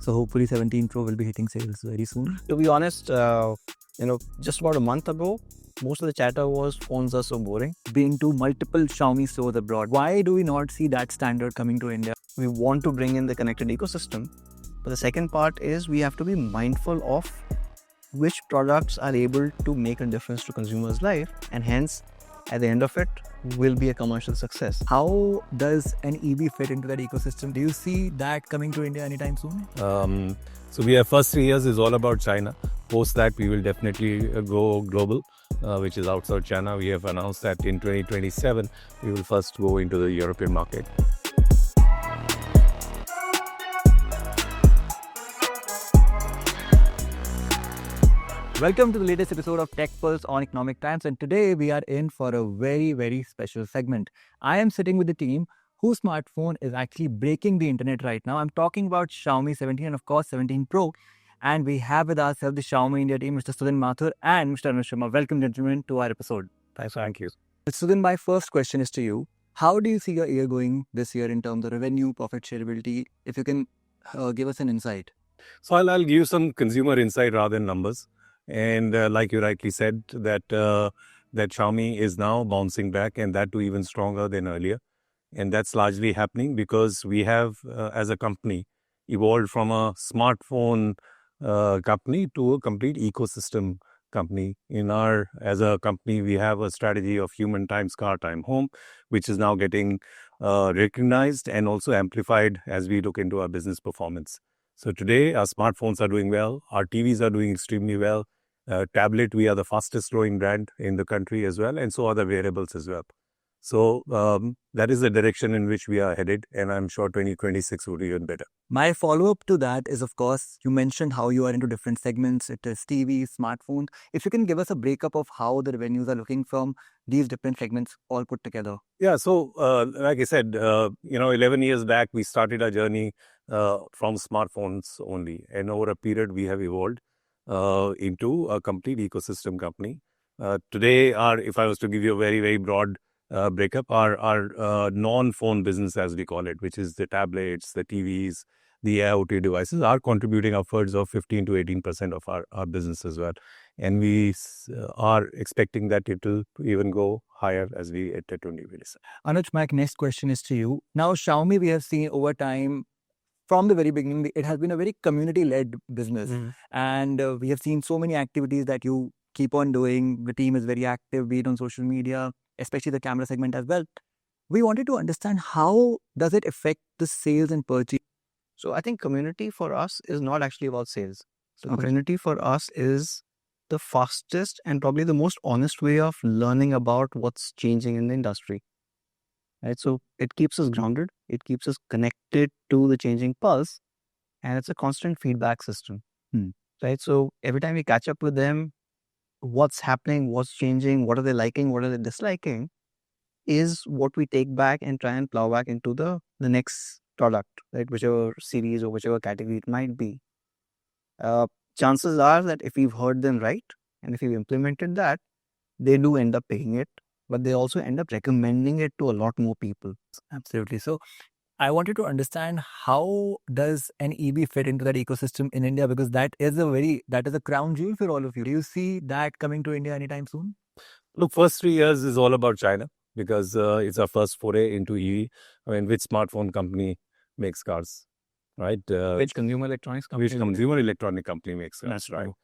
So hopefully 17 Pro will be hitting sales very soon. To be honest, just about a month ago, most of the chatter was phones are so boring. Being to multiple Xiaomi stores abroad, why do we not see that standard coming to India? We want to bring in the connected ecosystem. But the second part is we have to be mindful of which products are able to make a difference to consumers' life, and hence, at the end of it, will be a commercial success. How does an EV fit into that ecosystem? Do you see that coming to India anytime soon? So we have first 3 years is all about China. Post that, we will definitely go global, which is outside China. We have announced that in 2027, we will first go into the European market. Welcome to the latest episode of TechPulse on Economic Times, and today we are in for a very special segment. I am sitting with the team whose smartphone is actually breaking the internet right now. I'm talking about Xiaomi 17 and of course 17 Pro, and we have with ourselves the Xiaomi India team, Mr. Sudhin, Mathur and Mr. Anuj Sharma. Welcome, gentlemen, to our episode. Thank you. Sudhin, my first question is to you. How do you see your year going this year in terms of revenue, profit shareability? If you can give us an insight. So I'll give you some consumer insight rather than numbers. And like you rightly said, that Xiaomi is now bouncing back, and that too even stronger than earlier. And that's largely happening because we have, as a company, evolved from a smartphone company to a complete ecosystem company. As a company, we have a strategy of human times car time home, which is now getting recognized and also amplified as we look into our business performance. So today, our smartphones are doing well, our TVs are doing extremely well. Tablet, we are the fastest growing brand in the country as well, and so are the wearables as well. So that is the direction in which we are headed, and I'm sure 2026 will be even better. My follow-up to that is, of course, you mentioned how you are into different segments. It is TV, smartphones. If you can give us a breakup of how the revenues are looking from these different segments all put together. Yeah, so like I said, 11 years back, we started our journey from smartphones only, and over a period, we have evolved into a complete ecosystem company. Today, if I was to give you a very broad breakup, our non-phone business, as we call it, which is the tablets, the TVs, the AIoT devices, are contributing upwards of 15 to 18% of our business as well. And we are expecting that it will even go higher as we enter 2027. Anuj, my next question is to you. Now, Xiaomi, we have seen over time, from the very beginning, it has been a very community-led business. And we have seen so many activities that you keep on doing. The team is very active, be it on social media, especially the camera segment as well. We wanted to understand how does it affect the sales and purchase? So I think community for us is not actually about sales. So community for us is the fastest and probably the most honest way of learning about what's changing in the industry. Right? So it keeps us grounded, it keeps us connected to the changing pulse, and it's a constant feedback system. Right? So every time we catch up with them, what's happening, what's changing, what are they liking, what are they disliking, is what we take back and try and plow back into the next product, right? Whichever series or whichever category it might be. Chances are that if we've heard them right and if we've implemented that, they do end up picking it, but they also end up recommending it to a lot more people. Absolutely. So I wanted to understand how does an EV fit into that ecosystem in India, because that is a crown jewel for all of you. Do you see that coming to India anytime soon? Look, first 3 years is all about China because it's our first foray into EV. I mean, which smartphone company makes cars, right? Which consumer electronics company? Which consumer electronic company makes cars, That's right? true.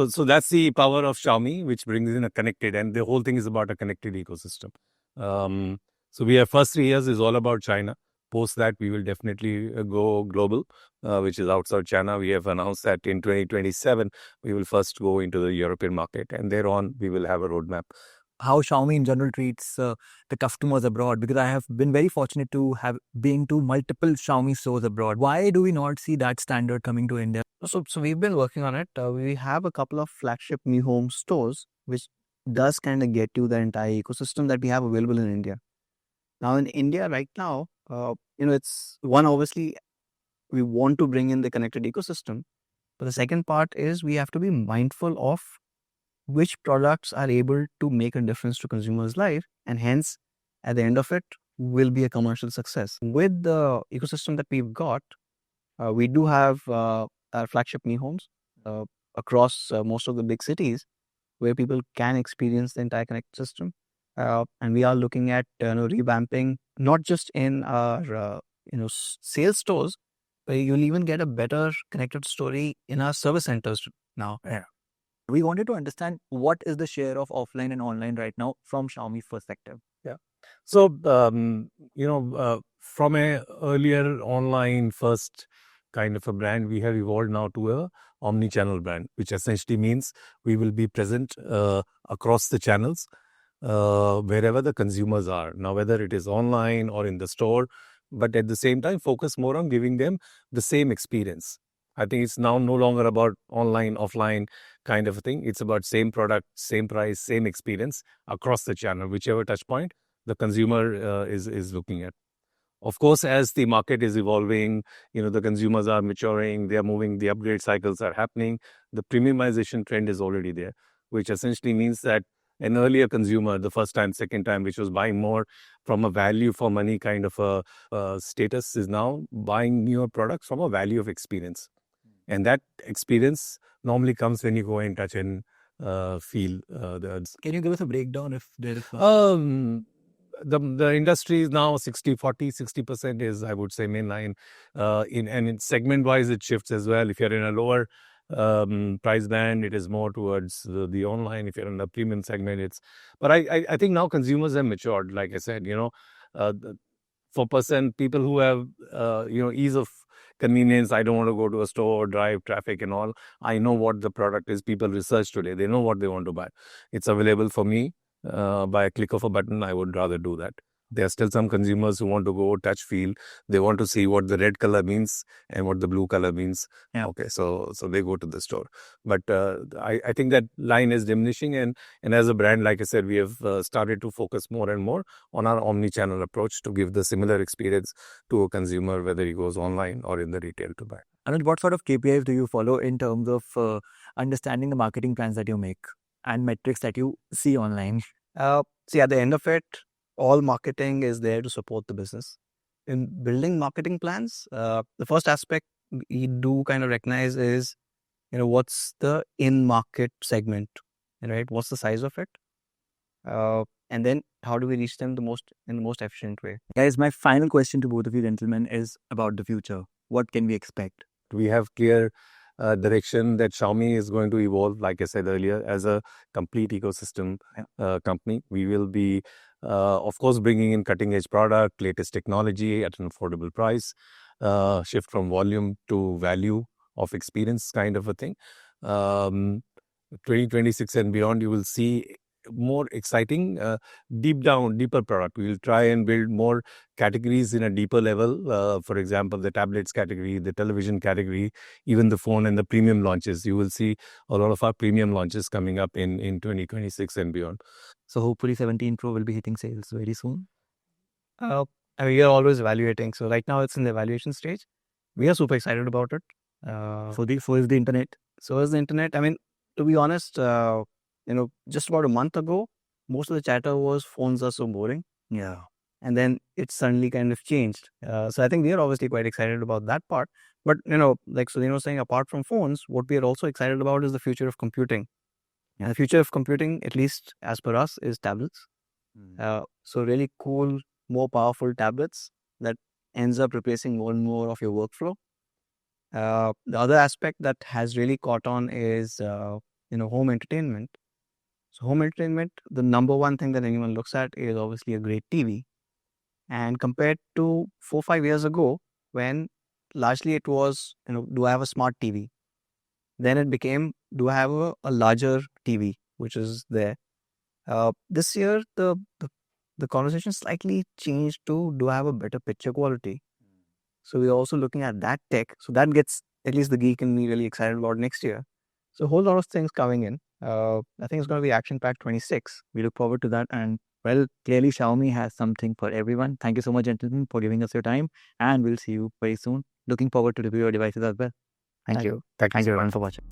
So that's the power of Xiaomi, which brings in a connected, and the whole thing is about a connected ecosystem. So we have first 3 years is all about China. Post that, we will definitely go global, which is outside China. We have announced that in 2027, we will first go into the European market, and thereon we will have a roadmap. How Xiaomi in general treats the customers abroad, because I have been very fortunate to have been to multiple Xiaomi stores abroad. Why do we not see that standard coming to India? So we've been working on it. We have a couple of flagship new home stores, which does kind of get you the entire ecosystem that we have available in India. Now in India right now, it's one, obviously, we want to bring in the connected ecosystem. But the second part is we have to be mindful of which products are able to make a difference to consumers' life, and hence, at the end of it, will be a commercial success. With the ecosystem that we've got, We do have our flagship Mi Homes across most of the big cities where people can experience the entire connected system. And we are looking at revamping not just in our sales stores, but you'll even get a better connected story in our service centers now. Yeah. We wanted to understand what is the share of offline and online right now from Xiaomi's perspective. So, from a earlier online first kind of a brand, we have evolved now to a omni-channel brand, which essentially means we will be present across the channels wherever the consumers are. Now, whether it is online or in the store, but at the same time, focus more on giving them the same experience. I think it's now no longer about online, offline kind of a thing. It's about same product, same price, same experience across the channel, whichever touch point the consumer is looking at. Of course, as the market is evolving, the consumers are maturing, they are moving, the upgrade cycles are happening. The premiumization trend is already there, which essentially means that an earlier consumer, the first time, second time, which was buying more from a value for money kind of a status, is now buying newer products from a value of experience. And that experience normally comes when you go and touch and feel the. Can you give us a breakdown if there is The industry is now 60-40, 60% is, I would say, mainline. In segment wise, it shifts as well. If you're in a lower price band, it is more towards the online. If you're in a premium segment, it's. But I think now consumers have matured. Like I said, for people who have ease of convenience. I don't want to go to a store, drive, traffic, and all. I know what the product is. People research today. They know what they want to buy. It's available for me. By a click of a button, I would rather do that. There are still some consumers who want to go touch, feel. They want to see what the red color means and what the blue color means. Yeah. Okay, so they go to the store. But I think that line is diminishing, and as a brand, like I said, we have started to focus more and more on our omni-channel approach to give the similar experience to a consumer, whether he goes online or in the retail to buy. Anuj, what sort of KPIs do you follow in terms of understanding the marketing plans that you make and metrics that you see online? See, at the end of it, all marketing is there to support the business. In building marketing plans, the first aspect we do kind of recognize is, what's the in-market segment, right? What's the size of it? And then how do we reach them in the most efficient way? Guys, my final question to both of you gentlemen is about the future. What can we expect? We have clear direction that Xiaomi is going to evolve, like I said earlier, as a complete ecosystem company. We will be, of course, bringing in cutting-edge product, latest technology at an affordable price, shift from volume to value of experience kind of a thing. 2026 and beyond, you will see more exciting, deeper product. We will try and build more categories in a deeper level. For example, the tablets category, the television category, even the phone and the premium launches. You will see a lot of our premium launches coming up in 2026 and beyond. So hopefully 17 Pro will be hitting sales very soon. We are always evaluating. So right now it's in the evaluation stage. We are super excited about it. So is the internet. So is the internet. I mean, to be honest, just about a month ago, most of the chatter was phones are so boring. Yeah. And then it suddenly kind of changed. So I think we are obviously quite excited about that part. But, like Sudhin was saying, apart from phones, what we are also excited about is the future of computing. Yeah. The future of computing, at least as per us, is tablets. So really cool, more powerful tablets that ends up replacing more and more of your workflow. The other aspect that has really caught on is, home entertainment. So home entertainment, the number one thing that anyone looks at is obviously a great TV. And compared to 4-5 years ago, when largely it was, do I have a smart TV? Then it became, do I have a larger TV, which is there. This year, the conversation slightly changed to, do I have a better picture quality? So we're also looking at that tech. So that gets at least the geek in me really excited about next year. So a whole lot of things coming in. I think it's going to be action-packed 26. We look forward to that. And well, clearly Xiaomi has something for everyone. Thank you so much, gentlemen, for giving us your time. And we'll see you very soon. Looking forward to review your devices as well. Thank you. Thank you everyone for watching.